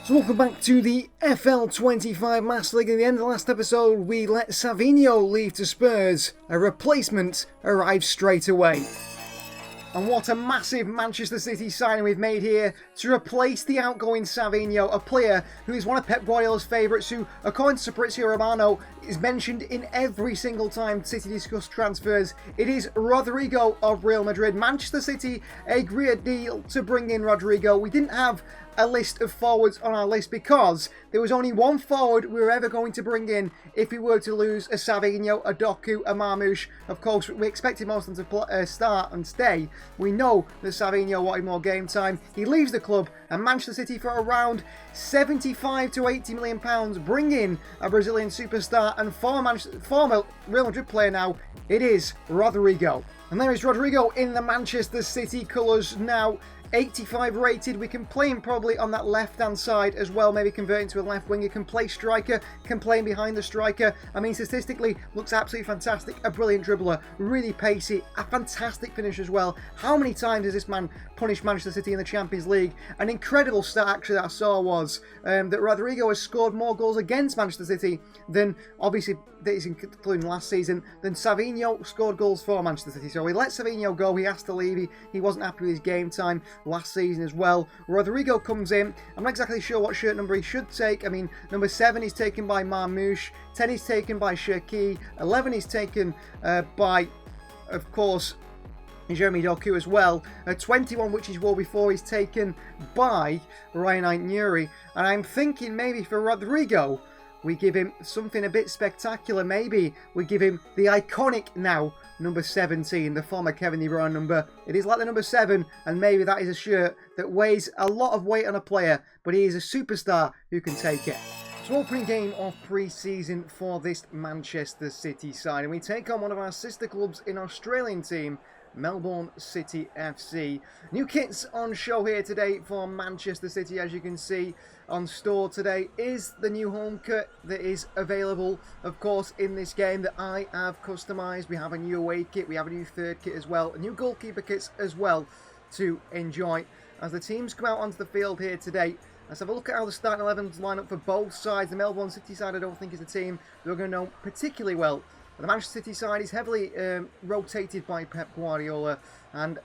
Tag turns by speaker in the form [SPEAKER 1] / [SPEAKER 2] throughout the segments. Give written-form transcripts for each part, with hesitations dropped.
[SPEAKER 1] So welcome back to the FL25 Master League. At the end of the last episode, we let Savinho leave to Spurs. A replacement arrived straight away. And what a massive Manchester City signing we've made here to replace the outgoing Savinho, a player who is one of Pep Guardiola's favourites, who, according to Fabrizio Romano, is mentioned in every single time City discuss transfers. It is Rodrygo of Real Madrid. Manchester City agree a deal to bring in Rodrygo. We didn't have a list of forwards on our list because there was only one forward we were ever going to bring in if we were to lose a Savinho, a Doku, a Marmoush. Of course, we expected most of them to start and stay. We know that Savinho wanted more game time. He leaves the club, and Manchester City, for around 75 to 80 million pounds, bring in a Brazilian superstar and former Real Madrid player now. It is Rodrygo. And there is Rodrygo in the Manchester City colours now. 85 rated. We can play him probably on that left-hand side as well, maybe convert into a left winger, can play striker, can play him behind the striker. I mean, statistically, looks absolutely fantastic, a brilliant dribbler, really pacey, a fantastic finish as well. How many times has this man punished Manchester City in the Champions League? An incredible stat, actually, that I saw was that Rodrygo has scored more goals against Manchester City than, obviously, that is including last season, than Savinho scored goals for Manchester City. So we let Savinho go. He has to leave. He wasn't happy with his game time last season as well. Rodrygo comes in. I'm not exactly sure what shirt number he should take. I mean, number 7 is taken by Marmoush, 10 is taken by Cherki, 11 is taken by, of course, Jeremy Doku as well. 21, which he wore before, is taken by Ryan Aït-Nouri. And I'm thinking maybe for Rodrygo, we give him something a bit spectacular. Maybe we give him the iconic now number 17, the former Kevin De Bruyne number. It is like the number 7, and maybe that is a shirt that weighs a lot of weight on a player, but he is a superstar who can take it. So opening game of pre-season for this Manchester City side, and we take on one of our sister clubs in Australian team, Melbourne City FC. New kits on show here today for Manchester City. As you can see on store today is the new home kit that is available, of course, in this game that I have customised. We have a new away kit, we have a new third kit as well, a new goalkeeper kits as well to enjoy as the teams come out onto the field here today. Let's have a look at how the starting 11s line up for both sides. The Melbourne City side I don't think is a team we're going to know particularly well. The Manchester City side is heavily rotated by Pep Guardiola, and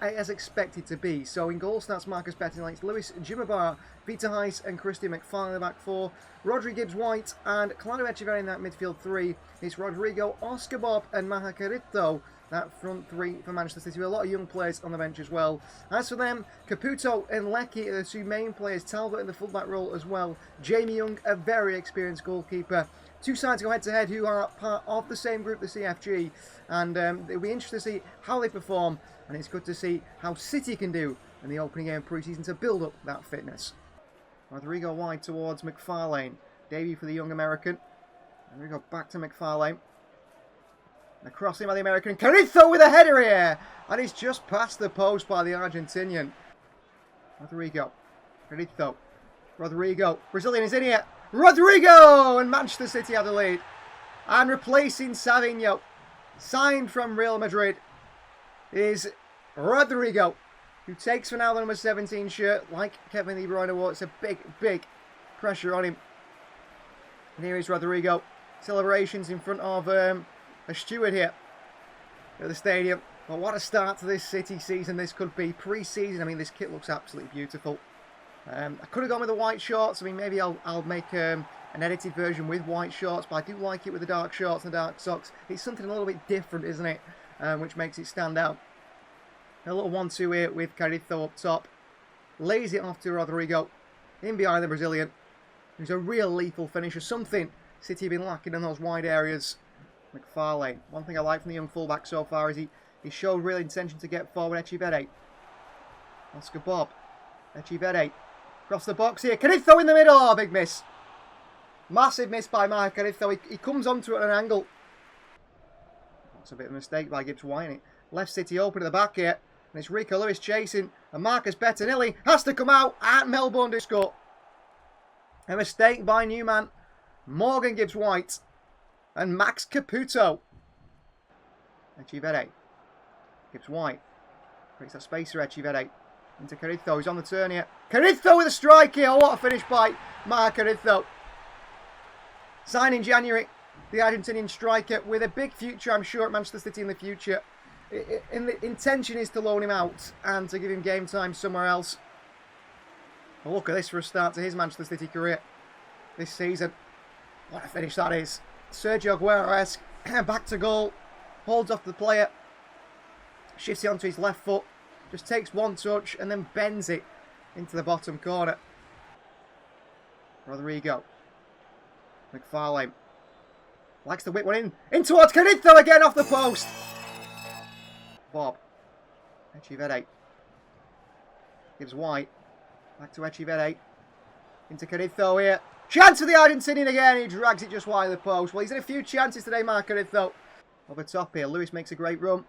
[SPEAKER 1] as expected to be. So in goal starts Marcus Bettinelli, Lewis Jimabar, Vita Heiss and Christian McFarlane in the back 4, Rodri Gibbs-White and Claudio Echeverri in that midfield 3. It's Rodrygo, Oscar Bob and Maha Carito, that front 3 for Manchester City, with a lot of young players on the bench as well. As for them, Caputo and Leckie are the 2 main players, Talbot in the fullback role as well. Jamie Young, a very experienced goalkeeper. 2 sides go head-to-head who are part of the same group, the CFG, and it'll be interesting to see how they perform, and it's good to see how City can do in the opening game of pre-season to build up that fitness. Rodrygo wide towards McFarlane, debut for the young American. And we go back to McFarlane. The crossing by the American, Carito with a header here, and he's just past the post by the Argentinian. Rodrygo, Carito, Rodrygo, Brazilian is in here. Rodrygo! And Manchester City have the lead. And replacing Savinho, signed from Real Madrid, is Rodrygo, who takes for now the number 17 shirt, like Kevin De Bruyne wore. It's a big, big pressure on him. And here is Rodrygo. Celebrations in front of a steward here at the stadium. Well, what a start to this City season this could be. Pre-season, I mean, this kit looks absolutely beautiful. I could have gone with the white shorts. I mean, maybe I'll make an edited version with white shorts, but I do like it with the dark shorts and dark socks. It's something a little bit different, isn't it? Which makes it stand out. A little 1-2 here with Carito up top. Lays it off to Rodrygo. In behind the Brazilian. He's a real lethal finisher. Something City have been lacking in those wide areas. McFarlane. One thing I like from the young fullback so far is he showed real intention to get forward. Echeverri. Oscar Bob. Echeverri. Across the box here. Carito in the middle. Oh, big miss. Massive miss by Mark Carito. He comes onto it at an angle. That's a bit of a mistake by Gibbs-White. Left City open at the back here. And it's Rico Lewis chasing. And Marcus Bettinelli has to come out. And Melbourne do score. A mistake by Newman. Morgan Gibbs-White. And Max Caputo. Echeverri. Gibbs-White. Creates that space for Echeverri. Into Carrizo. He's on the turn here. Carrizo with a strike here. What a finish by Marc Carrizo. Signed in January. The Argentinian striker with a big future, I'm sure, at Manchester City in the future. The intention is to loan him out and to give him game time somewhere else. Well, look at this for a start to his Manchester City career this season. What a finish that is. Sergio Aguero-esque. Back to goal. Holds off the player. Shifts it onto his left foot. Just takes one touch and then bends it into the bottom corner. Rodrygo. McFarlane. Likes to whip one in towards Carrizo again off the post. Bob. Echivere. Gives White. Back to Echivere. Into Carrizo here. Chance for the Argentinian again. He drags it just wide of the post. Well, he's had a few chances today, Marc Carrizo. Over top here. Lewis makes a great run.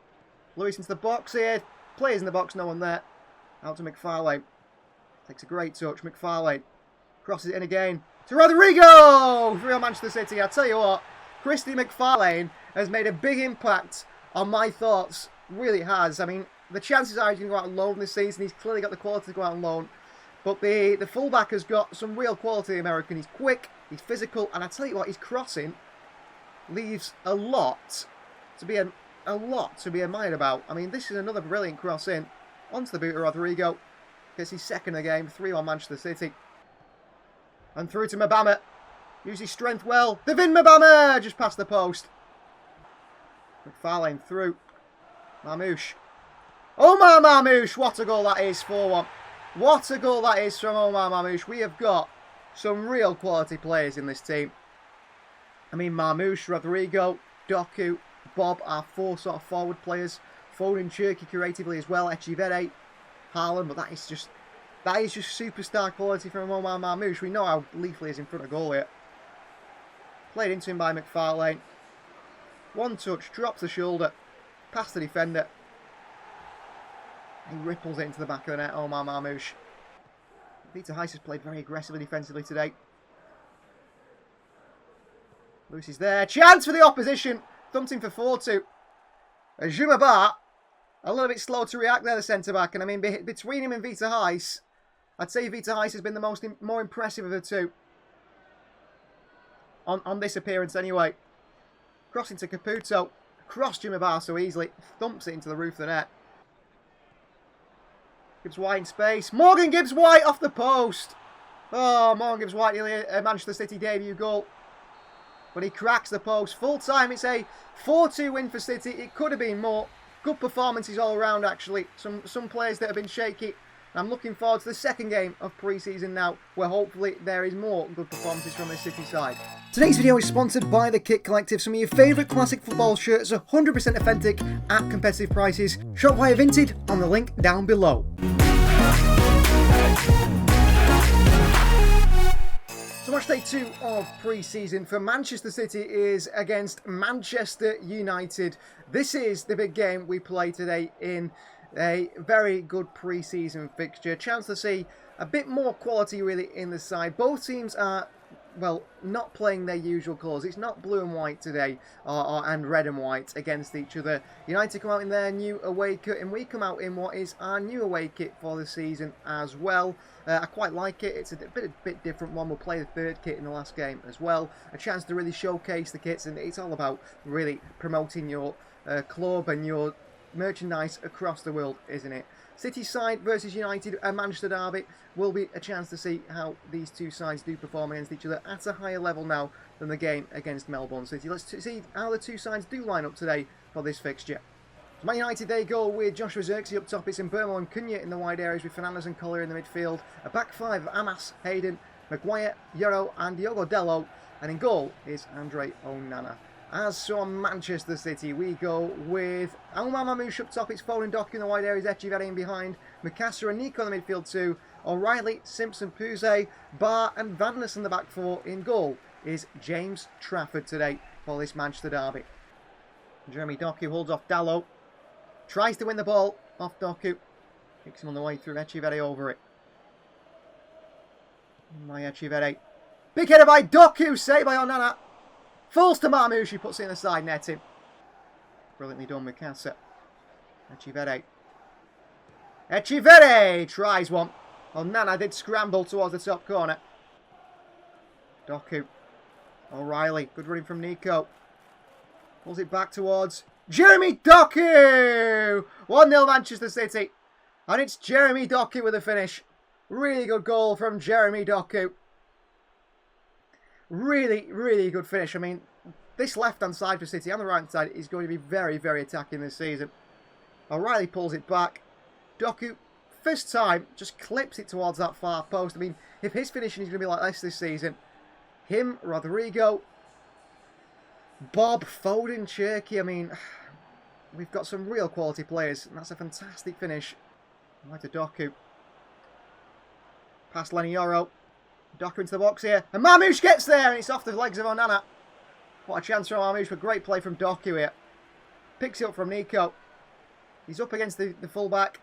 [SPEAKER 1] Lewis into the box here. Players in the box, no one there. Out to McFarlane. Takes a great touch. McFarlane. Crosses it in again. To Rodrygo! 3 on Manchester City. I tell you what. Christy McFarlane has made a big impact on my thoughts. Really has. I mean, the chances are he's going to go out on loan this season. He's clearly got the quality to go out on loan. But the fullback has got some real quality, the American. He's quick, he's physical, and I tell you what, his crossing leaves a lot to be admired about. I mean, this is another brilliant cross in. Onto the boot of Rodrygo. Gets his second of the game, 3-1 Manchester City. And through to Mbama. Uses his strength well. David Mbama! Just past the post. McFarlane through. Marmouche. Omar Marmouche! What a goal that is, 4-1. What a goal that is from Omar Marmouche. We have got some real quality players in this team. I mean, Marmouche, Rodrygo, Doku, Bob are 4 sort of forward players. Foden, Cherky creatively as well. Echivere, Haaland, but that is just superstar quality from Omar Marmouche. We know how lethal he is in front of goal here. Played into him by McFarlane. One touch, drops the shoulder, past the defender. He ripples it into the back of the net, Omar Marmouche. Peter Heiss has played very aggressively defensively today. Lewis is there. Chance for the opposition. Thumped in for 4-2. Jumaba, a little bit slow to react there, the centre-back. And I mean, between him and Peter Heiss, I'd say Peter Heiss has been the more impressive of the two. On this appearance anyway. Crossing to Caputo. Crossed Jumaba so easily. Thumps it into the roof of the net. Gibbs White in space. Morgan Gibbs White off the post. Oh, Morgan Gibbs White nearly a Manchester City debut goal. But he cracks the post. Full time, it's a 4-2 win for City. It could have been more. Good performances all around, actually. Some players that have been shaky. I'm looking forward to the second game of pre-season now, where hopefully there is more good performances from the City side. Today's video is sponsored by the Kit Collective. Some of your favourite classic football shirts are 100% authentic at competitive prices. Shop via Vinted on the link down below. So match day 2 of pre-season for Manchester City is against Manchester United. This is the big game we play today in a very good pre-season fixture. Chance to see a bit more quality really in the side. Both teams are, well, not playing their usual colours. It's not blue and white today, and red and white against each other. United come out in their new away kit, and we come out in what is our new away kit for the season as well. I quite like it. It's a bit different one. We'll play the third kit in the last game as well. A chance to really showcase the kits, and it's all about really promoting your club and your merchandise across the world, isn't it? City side versus United, a Manchester derby, will be a chance to see how these two sides do perform against each other at a higher level now than the game against Melbourne City. Let's see how the two sides do line up today for this fixture. So Man United, they go with Joshua Zirkzee up top. It's in Burmo and Cunha in the wide areas with Fernandes and Collier in the midfield. A back five of Amas, Hayden, Maguire, Yoro and Diogo Dello. And in goal is Andre Onana. As for Manchester City, we go with Omar Marmouche up top. It's Foden, Doku in the wide areas, Echivere in behind. Mikasa and Nico in the midfield too. O'Reilly, Simpson, Puzet, Barr and Van Ness in the back four. In goal is James Trafford today for this Manchester derby. Jeremy Doku holds off Dalot. Tries to win the ball off Doku. Kicks him on the way through, Echivere over it. My Echivere. Big header by Doku, saved by Onana. Falls to Marmouche, he puts it in the side netting. Brilliantly done, Mikasa. Echivere. Echeverri tries one. Oh, Nana did scramble towards the top corner. Doku. O'Reilly. Good running from Nico. Pulls it back towards Jeremy Doku! 1-0 Manchester City. And it's Jeremy Doku with a finish. Really good goal from Jeremy Doku. Really, really good finish. I mean, this left-hand side for City and the right-hand side is going to be very, very attacking this season. O'Reilly pulls it back. Doku, first time, just clips it towards that far post. I mean, if his finishing is going to be like this season, him, Rodrigo, Bob, Foden, Cherky, I mean, we've got some real quality players, and that's a fantastic finish. Right to Doku. Past Lenny Yoro. Doku into the box here. And Marmoush gets there, and it's off the legs of Onana. What a chance from Marmoush, but great play from Doku here. Picks it up from Nico. He's up against the fullback.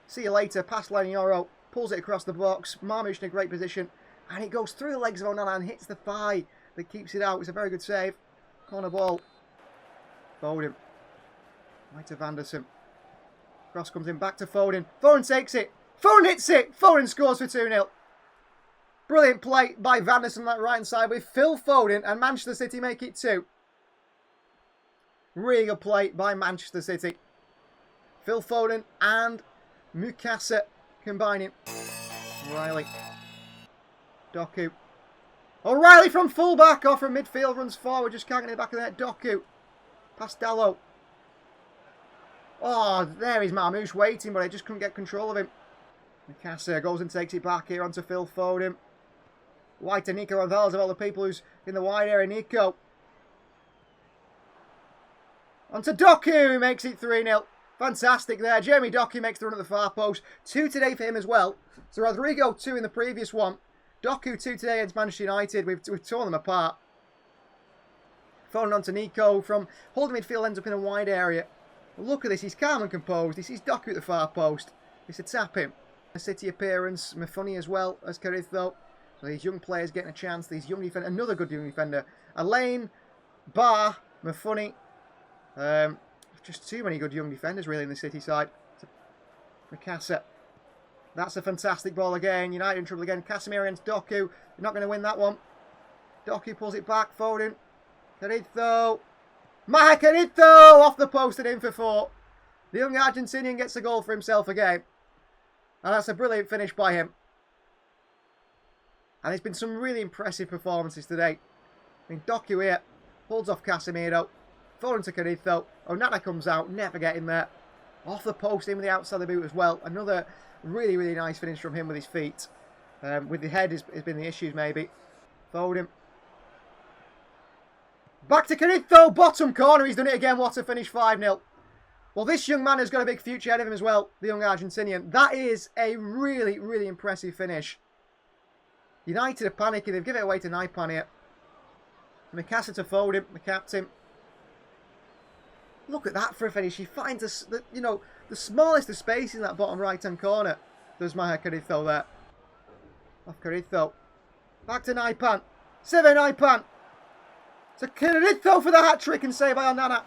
[SPEAKER 1] See you later. Past Lenny Yoro. Pulls it across the box. Marmoush in a great position. And it goes through the legs of Onana and hits the thigh that keeps it out. It's a very good save. Corner ball. Foden. Right to Vanderson. Cross comes in back to Foden. Foden takes it. Foden hits it. Foden scores for 2-0. Brilliant play by Vanderson on that right hand side with Phil Foden, and Manchester City make it 2. Really good play by Manchester City. Phil Foden and Mukasa combining. O'Reilly. Doku. O'Reilly from fullback or from midfield runs forward. Just can't get in the back of the net. Doku. Past Dallo. Oh, there is Marmoush waiting, but I just couldn't get control of him. Mukasa goes and takes it back here onto Phil Foden. Wide to Nico Gonzalez of all the people who's in the wide area. Nico. Onto Doku, who makes it 3-0. Fantastic there. Jeremy Doku makes the run at the far post. 2 today for him as well. So Rodrigo 2 in the previous one. Doku 2 today against Manchester United. We've torn them apart. Foden onto Nico from holding midfield, ends up in a wide area. Look at this. He's calm and composed. He sees Doku at the far post. It's a tap him. A City appearance. Mafuni as well as Caritho. So these young players getting a chance. These young defenders. Another good young defender. Elaine, Bar, Mafuni. Just too many good young defenders really in the City side. Mukasa. That's a fantastic ball again. United in trouble again. Casemiro against Doku. You're not going to win that one. Doku pulls it back. Foden. Caritho. Maha Caritho off the post and in for 4. The young Argentinian gets a goal for himself again. And that's a brilliant finish by him. And there's been some really impressive performances today. I mean, Doku here holds off Casemiro. Foden to Caritho. Onana comes out, never getting there. Off the post, in with the outside of the boot as well. Another really, really nice finish from him with his feet. With the head has been the issues maybe. Foden. Back to Caritho, bottom corner. He's done it again. What a finish, 5-0. Well, this young man has got a big future ahead of him as well, the young Argentinian. That is a really, really impressive finish. United are panicking. They've given it away to Naipan here. Mukasa to Foden, the captain. Look at that for a finish. He finds the smallest of space in that bottom right-hand corner. There's Maha Caritho there. Off Caritho. Back to Naipan. Seve Naipan. To Caritho for the hat-trick and save by Onana.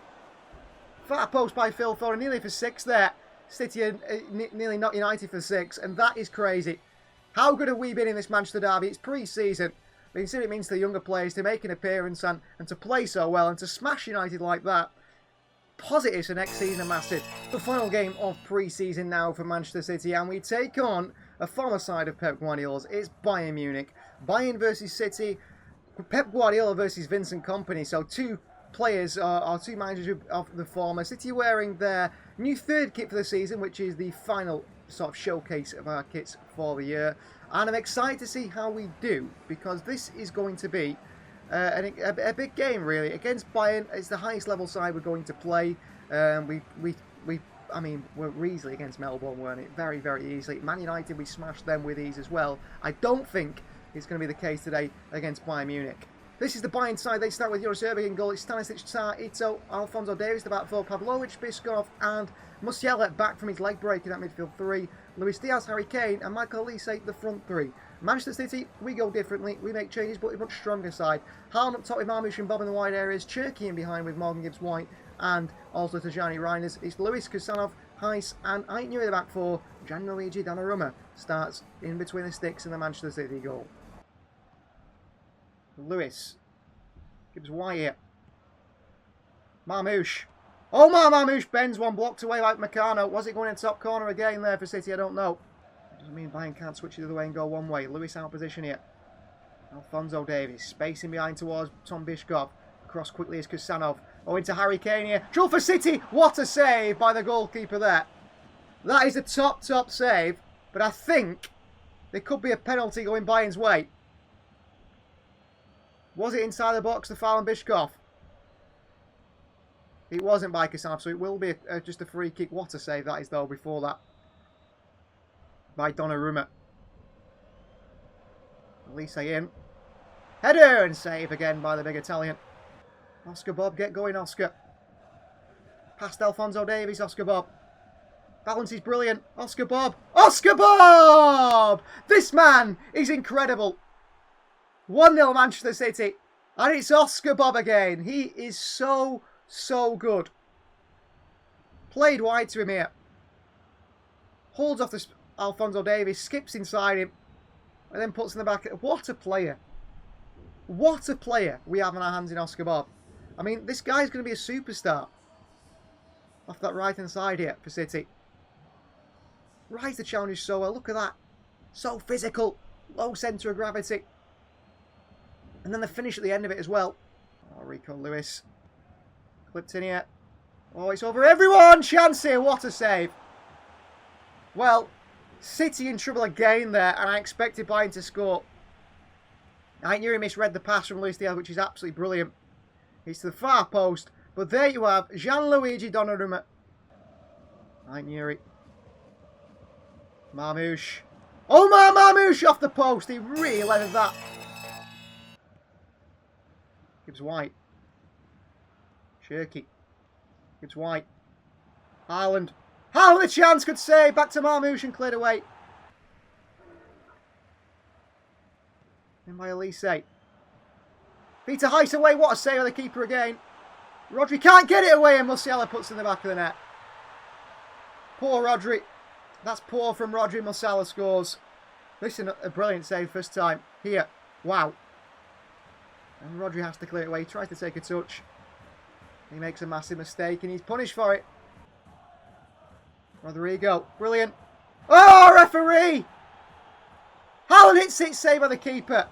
[SPEAKER 1] Far post by Phil Foden. Nearly for 6 there. City are nearly not United for 6. And that is crazy. How good have we been in this Manchester derby? It's pre-season. But consider it means to the younger players to make an appearance and to play so well and to smash United like that. Positives for next season are massive. The final game of pre-season now for Manchester City, and we take on a former side of Pep Guardiola's. It's Bayern Munich. Bayern versus City. Pep Guardiola versus Vincent Kompany. So 2 players are 2 managers of the former. City wearing their new 3rd kit for the season, which is the final sort of showcase of our kits for the year. And I'm excited to see how we do, because this is going to be a big game really against Bayern. It's the highest level side we're going to play. I mean, we're easily against Melbourne, weren't it? Very, very easily. Man United, we smashed them with ease as well. I don't think it's going to be the case today against Bayern Munich. This is the Bayern side. They start with Joris Erving in goal. It's Stanisic, Tsar, Ito, Alphonso Davies, the back 4, Pavlovic, Biskov, and Musiala back from his leg break in that midfield 3. Luis Diaz, Harry Kane, and Michael Olise, the front 3. Manchester City, we go differently. We make changes, but a much stronger side. Haaland up top with Marmoush and Bob in the wide areas. Cherky in behind with Morgan Gibbs-White and also Tajani Reiners. It's Luis Kusanov, Heiss and Aitner in the back four. Gianluigi Donnarumma starts in between the sticks in the Manchester City goal. Lewis gives Wyatt. Marmouche. Oh, Marmouche bends one, blocked away like Meccano. Was it going in top corner again there for City? I don't know. Doesn't mean Bayern can't switch it the other way and go one way. Lewis out of position here. Alphonso Davies spacing behind towards Tom Bishkov. Across quickly is Kusanov. Oh, into Harry Kane here. Drill for City. What a save by the goalkeeper there. That is a top save. But I think there could be a penalty going Bayern's way. Was it inside the box, the foul on Bishkov? It wasn't by Kusanov, so it will be just a free kick. What a save that is, though, before that. By Donnarumma. Elise in. Header and save again by the big Italian. Oscar Bob, get going, Oscar. Past Alphonso Davies, Oscar Bob. Balance is brilliant. Oscar Bob. Oscar Bob! This man is incredible. 1-0 Manchester City. And it's Oscar Bob again. He is so good. Played wide to him here. Holds off the Alphonso Davies, skips inside him, and then puts in the back. What a player. What a player we have on our hands in Oscar Bob. I mean, this guy's going to be a superstar. Off that right-hand side here for City. Rides the challenge so well. Look at that. So physical. Low centre of gravity. And then the finish at the end of it as well. Oh, Rico Lewis. Clipped in here. Oh, it's over everyone. Chance here. What a save. Well, City in trouble again there, and I expected Bayern to score. I knew he misread the pass from Luis Diaz, which is absolutely brilliant. It's to the far post, but there you have Gianluigi Donnarumma. Aitner. Marmouche. Oh, Marmouche off the post. He really leathered that. Gives White. Shirky. Gives White. Haaland. Haaland, the chance, could save. Back to Marmouche and cleared away. In by Elise. Peter Heiss away. What a save of the keeper again. Rodri can't get it away and Musiala puts it in the back of the net. Poor Rodri. That's poor from Rodri. Musiala scores. Listen, a brilliant save first time. Here. Wow. And Rodri has to clear it away. He tries to take a touch. He makes a massive mistake and he's punished for it. Rodrygo. Brilliant. Oh, referee! Haaland hits it, saved by the keeper.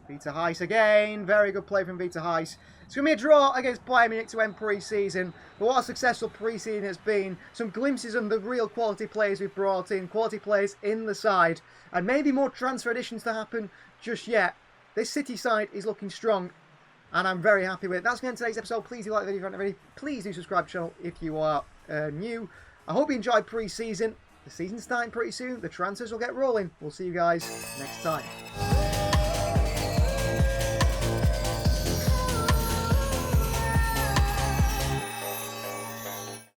[SPEAKER 1] Peter Heiss again. Very good play from Peter Heiss. It's going to be a draw against Bayern Munich to end pre-season. But what a successful pre-season it's been. Some glimpses of the real quality players we've brought in. Quality players in the side. And maybe more transfer additions to happen just yet. This City side is looking strong. And I'm very happy with it. That's the end of today's episode. Please do like the video if you haven't already. Please do subscribe to the channel if you are new. I hope you enjoyed pre-season. The season's starting pretty soon. The transfers will get rolling. We'll see you guys next time.